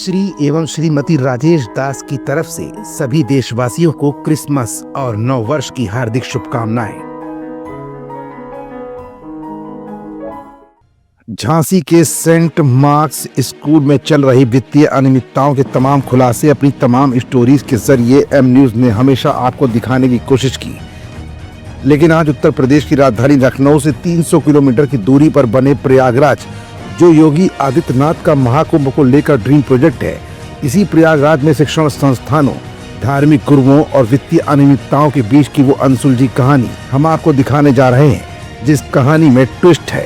श्री एवं श्रीमती राजेश दास की तरफ से सभी देशवासियों को क्रिसमस और नव वर्ष की हार्दिक शुभकामनाएं। झांसी के सेंट मार्क्स स्कूल में चल रही वित्तीय अनियमितताओं के तमाम खुलासे अपनी तमाम स्टोरीज के जरिए एम न्यूज ने हमेशा आपको दिखाने की कोशिश की, लेकिन आज उत्तर प्रदेश की राजधानी लखनऊ से 300 किलोमीटर की दूरी पर बने प्रयागराज, जो योगी आदित्यनाथ का महाकुंभ को लेकर ड्रीम प्रोजेक्ट है, इसी प्रयागराज में शिक्षण संस्थानों, धार्मिक गुरुओं और वित्तीय अनियमितताओं के बीच की वो अनसुलझी कहानी हम आपको दिखाने जा रहे हैं, जिस कहानी में ट्विस्ट है,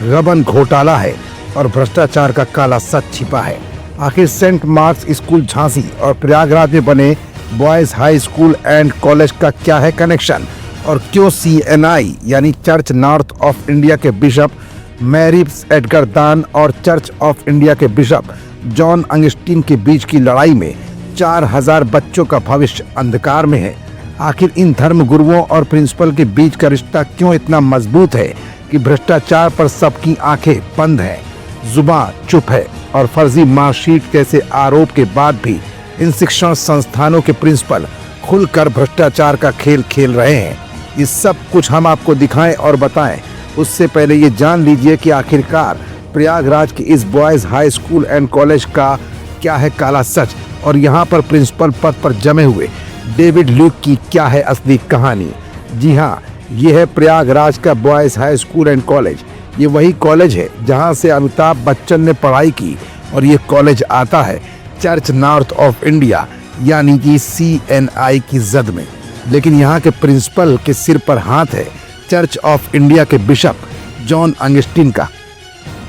गबन घोटाला है और भ्रष्टाचार का काला सच छिपा है। आखिर सेंट मार्क्स स्कूल झांसी और प्रयागराज में बने boys high school and college का क्या है कनेक्शन, और क्यों CNI यानी चर्च नॉर्थ ऑफ इंडिया के बिशप मैरिस एडगर दान और चर्च ऑफ इंडिया के बिशप जॉन अंगस्टीन के बीच की लड़ाई में 4000 बच्चों का भविष्य अंधकार में है। आखिर इन धर्म गुरुओं और प्रिंसिपल के बीच का रिश्ता क्यों इतना मजबूत है कि भ्रष्टाचार पर सबकी आंखें बंद है, जुबान चुप है और फर्जी मार्कशीट जैसे आरोप के बाद भी इन शिक्षण संस्थानों के प्रिंसिपल खुलकर भ्रष्टाचार का खेल खेल रहे हैं। ये सब कुछ हम आपको दिखाएं और बताएं, उससे पहले ये जान लीजिए कि आखिरकार प्रयागराज के इस boys high school and college का क्या है काला सच, और यहाँ पर प्रिंसिपल पद पर जमे हुए डेविड ल्यूक की क्या है असली कहानी। जी हाँ, ये है प्रयागराज का boys high school and college. ये वही कॉलेज है जहाँ से अमिताभ बच्चन ने पढ़ाई की, और ये कॉलेज आता है चर्च नॉर्थ ऑफ इंडिया यानी कि CNI की जद में। लेकिन यहाँ के प्रिंसिपल के सिर पर हाथ है चर्च ऑफ इंडिया के बिशप जॉन अंगस्टीन का।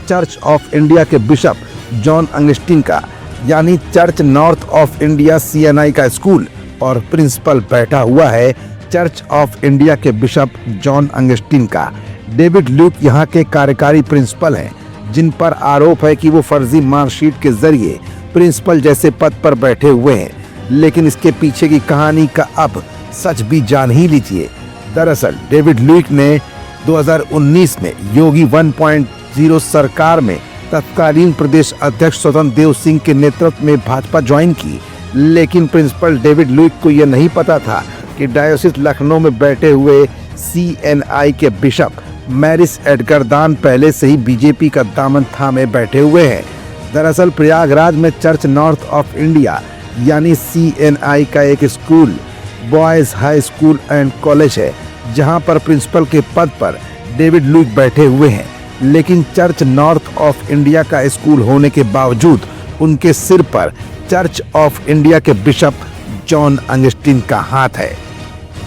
चर्च ऑफ इंडिया के बिशप जॉन अंगस्टीन का यानी church north of India CNI का स्कूल, और प्रिंसिपल बैठा हुआ है चर्च ऑफ इंडिया के बिशप जॉन अंगस्टीन का। डेविड ल्यूक यहाँ के कार्यकारी प्रिंसिपल हैं, जिन पर आरोप है कि वो फर्जी मार्कशीट के जरिए प्रिंसिपल जैसे पद पर बैठे हुए हैं। लेकिन इसके पीछे की कहानी का अब सच भी जान ही लीजिए। दरअसल डेविड ल्यूक ने 2019 में योगी 1.0 सरकार में तत्कालीन प्रदेश अध्यक्ष स्वतंत्र देव सिंह के नेतृत्व में भाजपा ज्वाइन की, लेकिन प्रिंसिपल डेविड ल्यूक को यह नहीं पता था कि डायोसिस लखनऊ में बैठे हुए CNI के बिशप मैरिस एडगर दान पहले से ही बीजेपी का दामन थामे बैठे हुए हैं। दरअसल प्रयागराज में चर्च नॉर्थ ऑफ इंडिया यानी CNI का एक school boys high school and college है, जहां पर प्रिंसिपल के पद पर डेविड ल्यूक बैठे हुए हैं। लेकिन चर्च नॉर्थ ऑफ इंडिया का स्कूल होने के बावजूद उनके सिर पर चर्च ऑफ इंडिया के बिशप जॉन अंगस्टीन का हाथ है।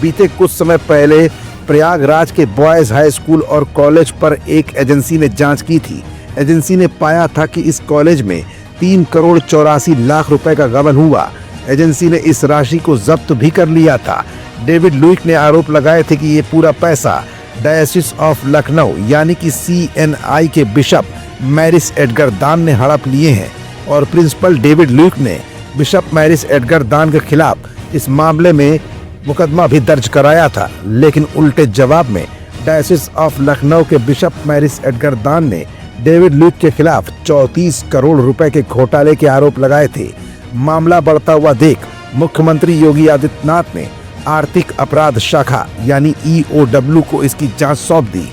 बीते कुछ समय पहले प्रयागराज के बॉयज हाई स्कूल और कॉलेज पर एक एजेंसी ने जांच की थी। एजेंसी ने पाया था कि इस कॉलेज में 3 करोड़ 84 लाख रुपए का गबन हुआ। एजेंसी ने इस राशि को जब्त भी कर लिया था। डेविड ल्यूक ने आरोप लगाए थे कि ये पूरा पैसा डायोसिस ऑफ लखनऊ यानी कि CNI के बिशप मैरिस एडगर दान ने हड़प लिए हैं, और प्रिंसिपल डेविड ल्यूक ने बिशप मैरिस एडगर दान के खिलाफ इस मामले में मुकदमा भी दर्ज कराया था। लेकिन उल्टे जवाब में डायोसिस ऑफ लखनऊ के बिशप मैरिस एडगर दान ने डेविड ल्यूक के खिलाफ 34 करोड़ रुपए के घोटाले के आरोप लगाए थे। मामला बढ़ता हुआ देख मुख्यमंत्री योगी आदित्यनाथ ने आर्थिक अपराध शाखा यानी EOW को इसकी जांच सौंप दी।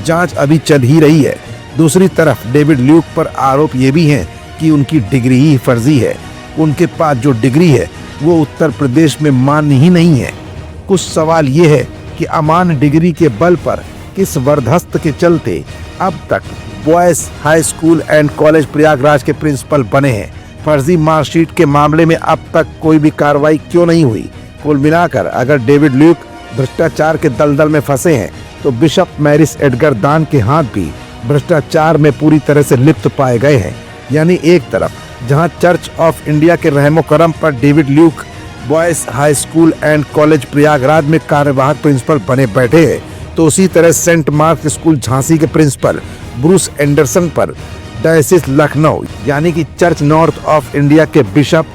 जांच अभी चल ही रही है। दूसरी तरफ डेविड ल्यूक पर आरोप ये भी हैं कि उनकी डिग्री ही फर्जी है। उनके पास जो डिग्री है वो उत्तर प्रदेश में मान्य ही नहीं है। कुछ सवाल ये है कि अमान्य डिग्री के बल पर किस वरदहस्त के चलते अब तक boys high school and college Prayagraj के प्रिंसिपल बने हैं। फर्जी मार्कशीट के मामले में अब तक कोई भी कार्रवाई क्यों नहीं हुई। कुल मिलाकर अगर डेविड ल्यूक भ्रष्टाचार के दलदल में फंसे हैं, तो बिशप मैरिस एडगर दान के हाथ भी भ्रष्टाचार में पूरी तरह से लिप्त पाए गए हैं। यानी एक तरफ जहां चर्च ऑफ इंडिया के रहमो करम पर David Luke boys high school and college Prayagraj में कार्यवाहक प्रिंसिपल बने बैठे हैं, तो उसी तरह सेंट मार्क्स स्कूल झांसी के प्रिंसिपल ब्रूस एंडरसन पर डायोसिस लखनऊ यानी कि चर्च नॉर्थ ऑफ इंडिया के बिशप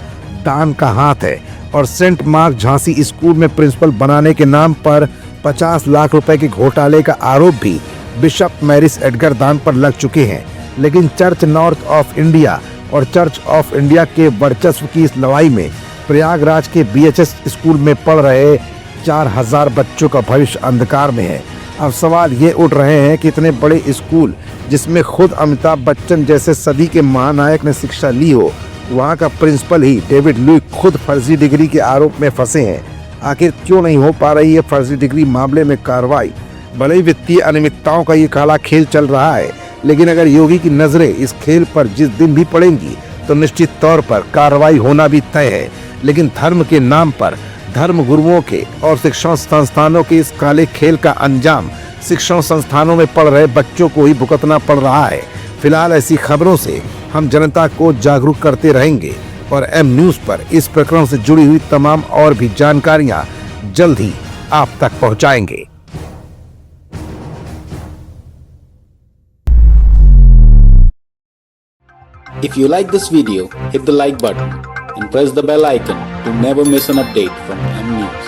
दान का हाथ है, और सेंट मार्क झांसी स्कूल में प्रिंसिपल बनाने के नाम पर 50 लाख रुपए के घोटाले का आरोप भी बिशप मैरिस एडगर दान पर लग चुके हैं। लेकिन चर्च नॉर्थ ऑफ इंडिया और चर्च ऑफ इंडिया के वर्चस्व की इस लड़ाई में प्रयागराज के बीएचएस स्कूल में पढ़ रहे 4000 बच्चों का भविष्य अंधकार में है। अब सवाल ये उठ रहे हैं कि इतने बड़े स्कूल जिसमें खुद अमिताभ बच्चन जैसे सदी के महानायक ने शिक्षा ली हो, वहाँ का प्रिंसिपल ही डेविड लुईस खुद फर्जी डिग्री के आरोप में फंसे हैं। आखिर क्यों नहीं हो पा रही है फर्जी डिग्री मामले में कार्रवाई? भले ही वित्तीय अनियमितताओं का ये काला खेल चल रहा है, लेकिन अगर योगी की नजरें इस खेल पर जिस दिन भी पड़ेंगी तो निश्चित तौर पर कार्रवाई होना भी तय है। लेकिन धर्म के नाम पर धर्म गुरुओं के और शिक्षण संस्थानों के इस काले खेल का अंजाम शिक्षण संस्थानों में पढ़ रहे बच्चों को ही भुगतना पड़ रहा है। फिलहाल ऐसी खबरों से हम जनता को जागरूक करते रहेंगे और एम न्यूज पर इस प्रकरण से जुड़ी हुई तमाम और भी जानकारियां जल्द ही आप तक पहुंचाएंगे। If you like this video, hit the like button and press the bell icon to never miss an update from M News.